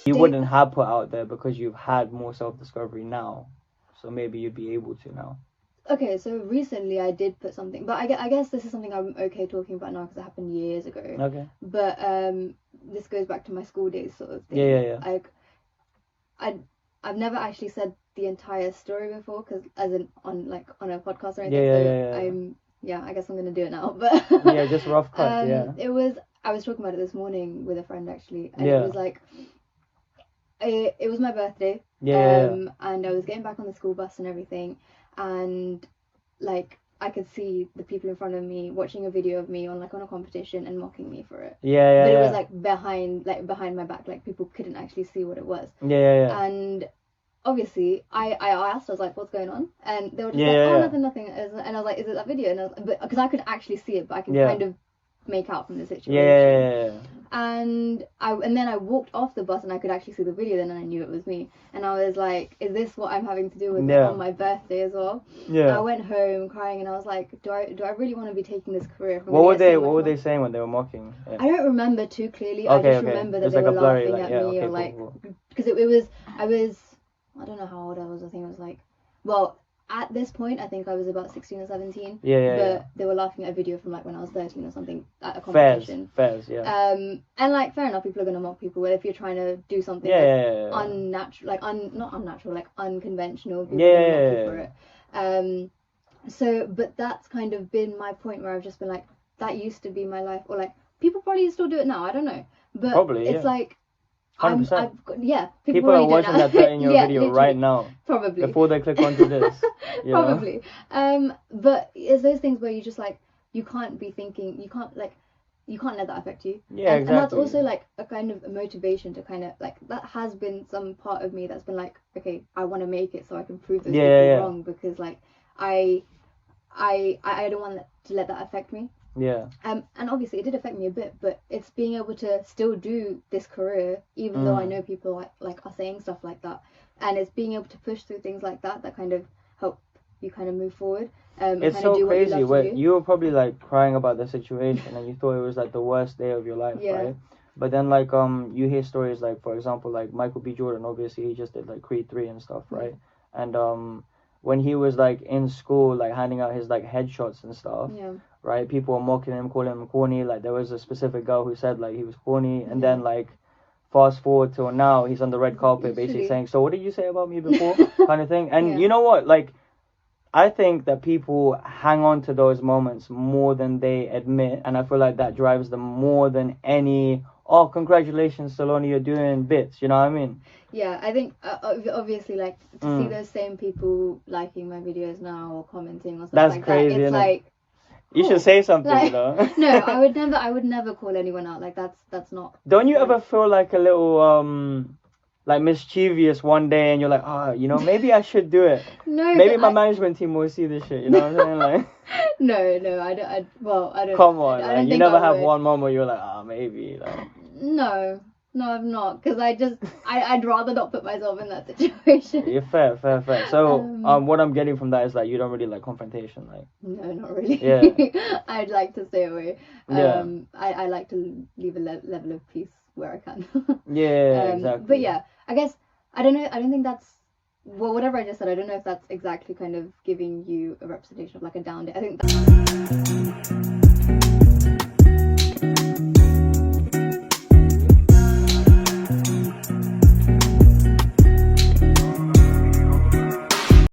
you wouldn't have put out there because you've had more self-discovery now. So maybe you'd be able to now. Okay, so recently I did put something, but I guess this is something I'm okay talking about now because it happened years ago. Okay. But this goes back to my school days sort of thing. Yeah. I've never actually said the entire story before, because as in on a podcast or anything. I guess I'm gonna do it now. But yeah, just rough cuts. I was talking about it this morning with a friend actually, and it was like it was my birthday. And I was getting back on the school bus and everything, and like I could see the people in front of me watching a video of me on a competition and mocking me for it. But it was like behind my back, like people couldn't actually see what it was. And obviously I asked, I was like, what's going on? And they were just nothing. And I was like, is it that video? And because I could actually see it, but I could kind of make out from the situation. And then I walked off the bus and I could actually see the video then, and I knew it was me. And I was like, is this what I'm having to do with on my birthday as well? I went home crying and I was like, do I really want to be taking this career? What were they saying when they were mocking? I don't remember too clearly. I just remember that they were laughing at me, or because I don't know how old I was. I think I was like, well, at this point, I think I was about 16 or 17. But they were laughing at a video from when I was 13 or something at a competition. Fairs. And fair enough, people are gonna mock people. If you're trying to do something unnatural, not unnatural, unconventional, people are gonna mock you for it. But that's kind of been my point where I've just been like, that used to be my life, or people probably still do it now. I don't know, but probably, it's 100%. People are watching that 13-year video right now. Probably. Before they click onto this. Probably. But it's those things where you just you can't be thinking, you can't let that affect you. Exactly. And that's also a kind of a motivation to kind of that has been some part of me that's been okay, I want to make it so I can prove those people wrong, because I don't want to let that affect me. And obviously it did affect me a bit, but it's being able to still do this career even though I know people are saying stuff like that, and it's being able to push through things like that kind of help you kind of move forward. It's so crazy where you were probably crying about the situation and you thought it was the worst day of your life, right? But then you hear stories for example Michael B. Jordan, obviously he just did Creed 3 and stuff, right? And when he was in school handing out his headshots and stuff, right, people were mocking him, calling him corny. There was a specific girl who said he was corny, and then fast forward till now, he's on the red carpet basically saying, so what did you say about me before? kind of thing. And you know what, I think that people hang on to those moments more than they admit, and I feel that drives them more than any, oh, congratulations, Saloni, you're doing bits, you know what I mean? Yeah, I think obviously to see those same people liking my videos now or commenting or something that's crazy, that, it's you should say something, you know? No, I would never call anyone out. That's not. Don't you ever feel a little mischievous one day and you're maybe I should do it. No. Maybe my management team will see this shit, you know what I'm saying? No, I don't. Come on, you never have one moment where you're maybe No, I've not, because I'd rather not put myself in that situation. Yeah, fair. So, what I'm getting from that is you don't really like confrontation, No, not really. Yeah. I'd like to stay away. I like to leave a level of peace where I can. Exactly. But yeah, I guess, I don't know, I don't think that's, well, whatever I just said, I don't know if that's exactly kind of giving you a representation of a down day. I think that's...